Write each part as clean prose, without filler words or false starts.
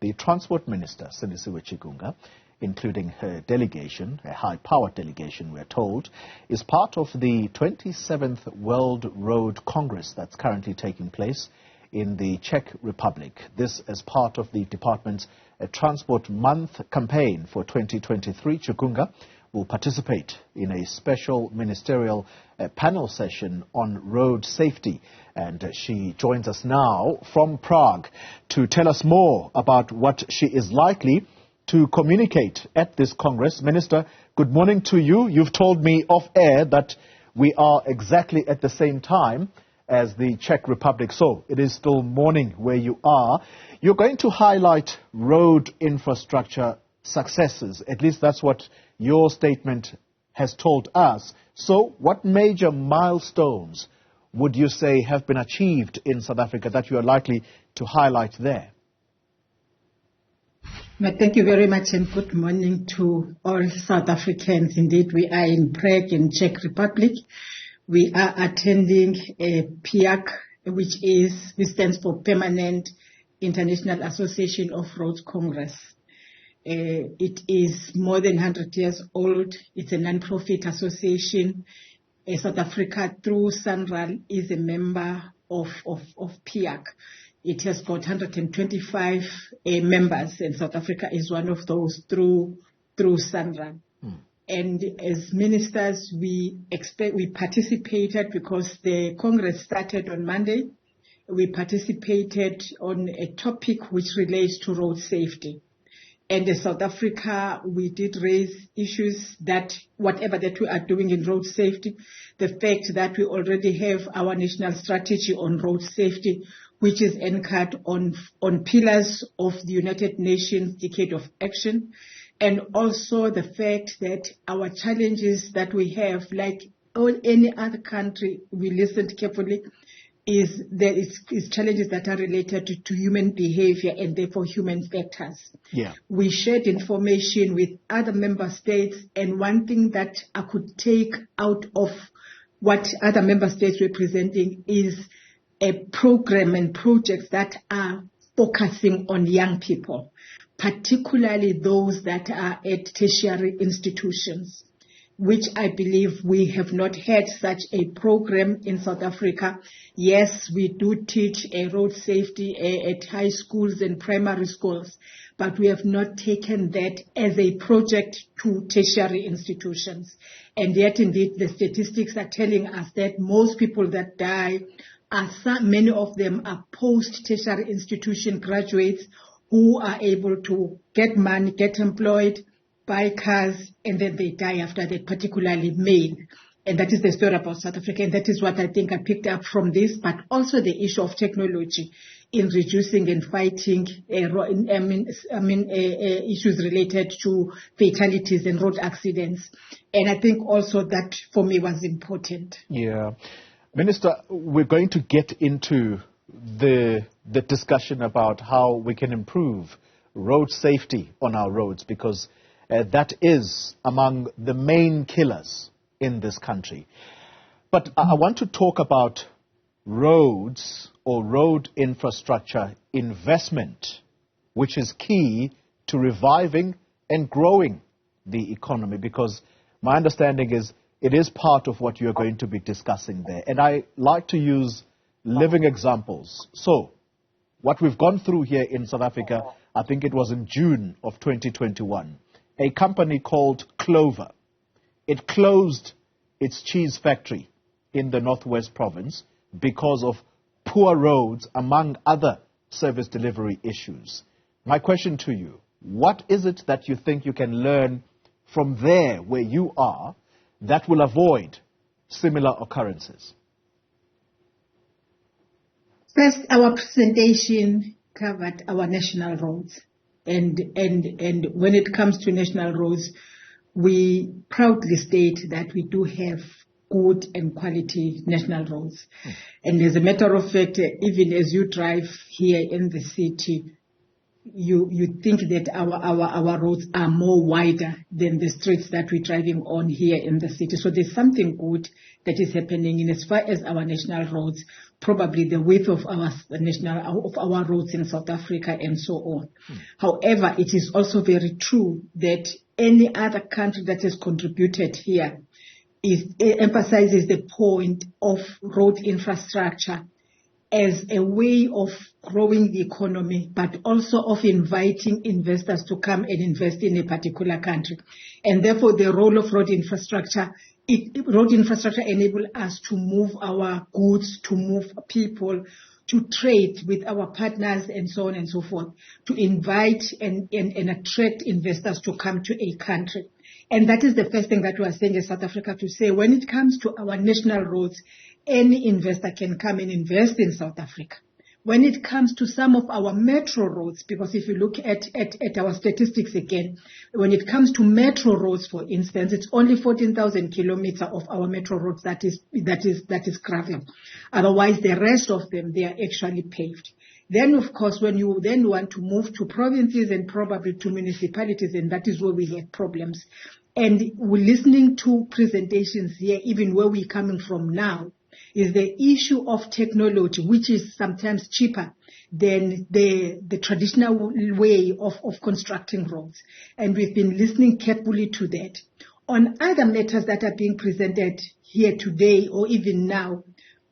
the Transport Minister, Sindisiwe Chikunga, including her delegation, a high-powered delegation, we're told, is part of the 27th World Road Congress that's currently taking place in the Czech Republic. This as part of the department's Transport Month campaign for 2023. Chikunga will participate in a special ministerial panel session on road safety. And she joins us now from Prague to tell us more about what she is likely to communicate at this Congress. Minister, good morning to you. You've told me off air that we are exactly at the same time as the Czech Republic, so it is still morning where you are. You're going to highlight road infrastructure successes. At least that's what your statement has told us. So what major milestones would you say have been achieved in South Africa that you are likely to highlight there? Thank you very much and good morning to all South Africans. Indeed, we are in Prague in Czech Republic. We are attending a PIAC, which stands for Permanent International Association of Roads Congress. It is more than 100 years old. It's a non-profit association. South Africa, through SANRAL, is a member of PIAC. It has got 125 members, and South Africa is one of those through SANRAL. And as ministers, we participated because the Congress started on Monday. We participated on a topic which relates to road safety. And in South Africa, we did raise issues that whatever that we are doing in road safety, the fact that we already have our national strategy on road safety, which is anchored on pillars of the United Nations Decade of Action, and also the fact that our challenges that we have, like any other country, we listened carefully, is challenges that are related to human behavior and therefore human factors. Yeah. We shared information with other member states, and one thing that I could take out of what other member states were presenting is a program and projects that are focusing on young people, particularly those that are at tertiary institutions, which I believe we have not had such a program in South Africa. Yes, we do teach road safety at high schools and primary schools, but we have not taken that as a project to tertiary institutions. And yet, indeed, the statistics are telling us that most people that die, many of them are post-tertiary institution graduates who are able to get money, get employed, buy cars, and then they die after that, particularly male. And that is the story about South Africa, and that is what I think I picked up from this, but also the issue of technology in reducing and fighting issues related to fatalities and road accidents. And I think also that for me was important. Yeah. Minister, we're going to get into the discussion about how we can improve road safety on our roads, because that is among the main killers in this country. But I want to talk about roads or road infrastructure investment, which is key to reviving and growing the economy, because my understanding is it is part of what you're going to be discussing there. And I like to use living examples. So what we've gone through here in South Africa, I think it was in June of 2021, a company called Clover. It closed its cheese factory in the Northwest Province because of poor roads, among other service delivery issues. My question to you, what is it that you think you can learn from there where you are that will avoid similar occurrences? First, our presentation covered our national roads. And when it comes to national roads, we proudly state that we do have good and quality national roads. And as a matter of fact, even as you drive here in the city, you think that our roads are more wider than the streets that we're driving on here in the city. So there's something good that is happening in as far as our national roads. probably the width of our roads in South Africa and so on. However, it is also very true that any other country that has contributed here emphasizes the point of road infrastructure as a way of growing the economy, but also of inviting investors to come and invest in a particular country. And therefore, the role of road infrastructure enables us to move our goods, to move people, to trade with our partners and so on and so forth, to invite and attract investors to come to a country. And that is the first thing that we are saying in South Africa, to say when it comes to our national roads, any investor can come and invest in South Africa. When it comes to some of our metro roads, because if you look at our statistics again, when it comes to metro roads, for instance, it's only 14,000 kilometers of our metro roads that is gravel. Otherwise, the rest of them, they are actually paved. Then, of course, when you then want to move to provinces and probably to municipalities, and that is where we have problems. And we're listening to presentations here, even where we're coming from now, is the issue of technology, which is sometimes cheaper than the traditional way of constructing roads. And we've been listening carefully to that. On other matters that are being presented here today or even now,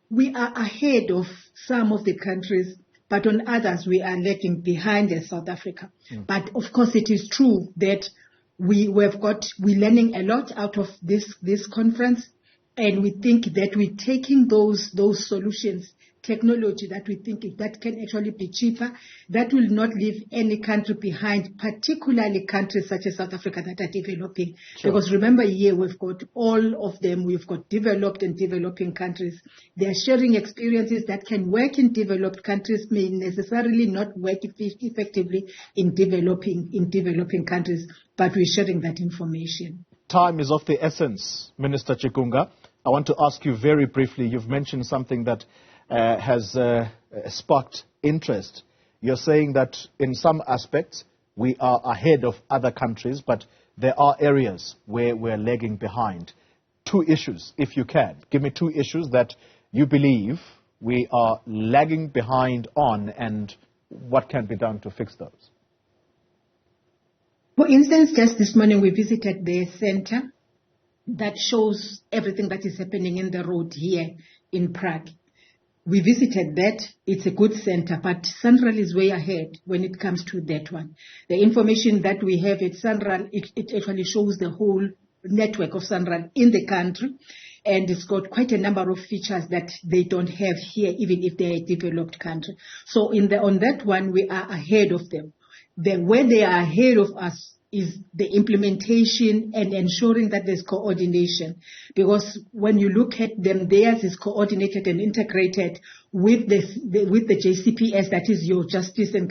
we are ahead of some of the countries, but on others we are lagging behind as South Africa. But of course it is true that we're learning a lot out of this conference. And we think that we're taking those solutions, technology that we think that can actually be cheaper, that will not leave any country behind, particularly countries such as South Africa that are developing. Sure. Because remember here, we've got all of them. We've got developed and developing countries. They are sharing experiences that can work in developed countries, may necessarily not work effectively in developing countries, but we're sharing that information. Time is of the essence, Minister Chikunga. I want to ask you very briefly, you've mentioned something that has sparked interest. You're saying that in some aspects we are ahead of other countries, but there are areas where we're lagging behind. Two issues, if you can. Give me two issues that you believe we are lagging behind on, and what can be done to fix those. For instance, just this morning we visited the center that shows everything that is happening in the road here in Prague. We visited that. It's a good center, but Central is way ahead when it comes to that one. The information that we have at Central, it actually shows the whole network of Central in the country, and it's got quite a number of features that they don't have here, even if they're a developed country. So on that one, we are ahead of them. Where they are ahead of us is the implementation and ensuring that there's coordination. Because when you look at them, theirs is coordinated and integrated with the JCPS, that is your justice and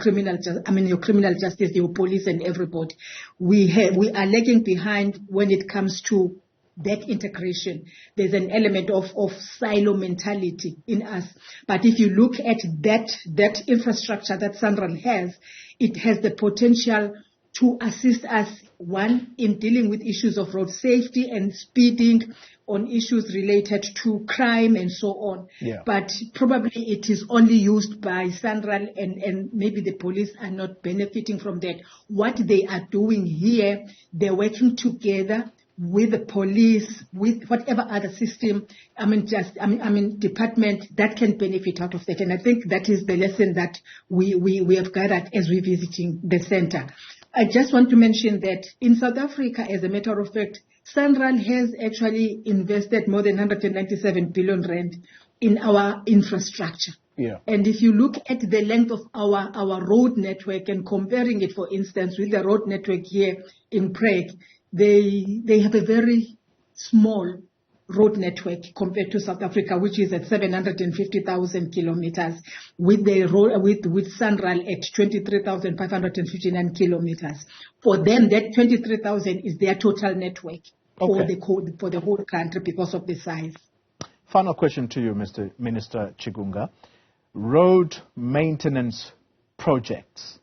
your criminal justice, your police and everybody. We are lagging behind when it comes to that integration. There's an element of silo mentality in us. But if you look at that infrastructure that Central has, it has the potential to assist us, one, in dealing with issues of road safety and speeding, on issues related to crime and so on. Yeah. But probably it is only used by Central, and maybe the police are not benefiting from that. What they are doing here, they're working together with the police, with whatever other system, department that can benefit out of that. And I think that is the lesson that we have gathered as we're visiting the center. I just want to mention that in South Africa, as a matter of fact, Central has actually invested more than 197 billion rand in our infrastructure. Yeah. And if you look at the length of our road network and comparing it, for instance, with the road network here in Prague, they have a very small road network compared to South Africa, which is at 750,000 kilometers, with Central at 23,559 kilometers. For them, that 23,000 is their total network for the whole country because of the size. Final question to you, Minister Chikunga. Road maintenance projects,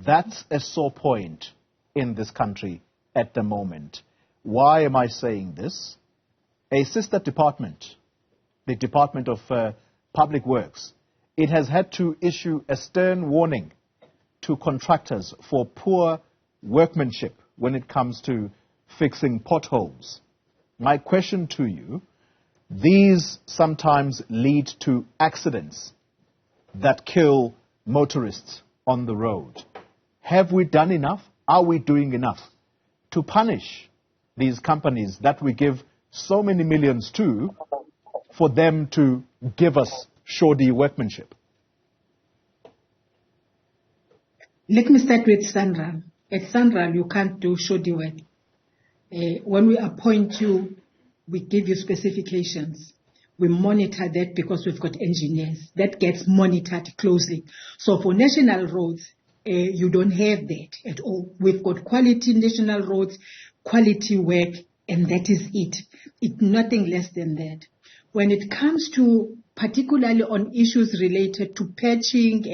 that's a sore point in this country at the moment. Why am I saying this? A sister department, the Department of Public Works, it has had to issue a stern warning to contractors for poor workmanship when it comes to fixing potholes. My question to you, these sometimes lead to accidents that kill motorists on the road. Have we done enough? Are we doing enough to punish these companies that we give so many millions to for them to give us shoddy workmanship? Let me start with Sanral. At Sanral, you can't do shoddy work. When we appoint you, we give you specifications. We monitor that because we've got engineers. That gets monitored closely. So for national roads, you don't have that at all. We've got quality national roads, quality work, and that is it. It's nothing less than that. When it comes to particularly on issues related to patching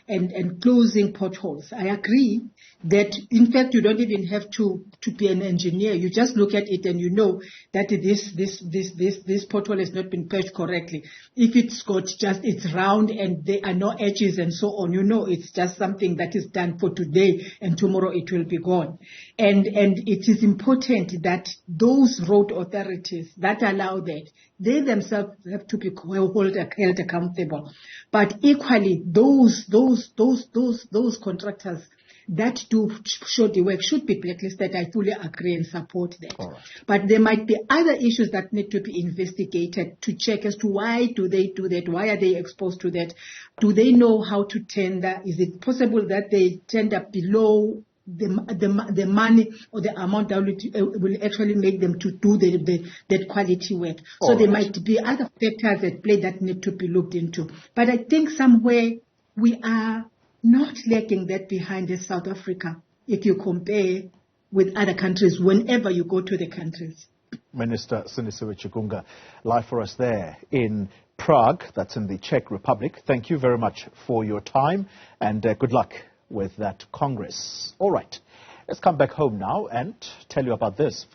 and closing potholes, I agree that, in fact, you don't even have to be an engineer. You just look at it and you know that this pothole has not been patched correctly. If it's round and there are no edges and so on, you know it's just something that is done for today and tomorrow it will be gone. And it is important that those road authorities that allow that, they themselves have to be held accountable. But equally, those contractors that do shoddy work should be blacklisted. I fully agree and support that. All right. But there might be other issues that need to be investigated to check as to why do they do that? Why are they exposed to that? Do they know how to tender? Is it possible that they tender below the money or the amount that will actually make them to do that quality work? So there might be other factors at play that need to be looked into. But I think somewhere we are not lagging that behind as South Africa if you compare with other countries whenever you go to the countries. Minister Sindisiwe Chikunga, live for us there in Prague, that's in the Czech Republic. Thank you very much for your time and good luck with that Congress. All right, let's come back home now and tell you about this.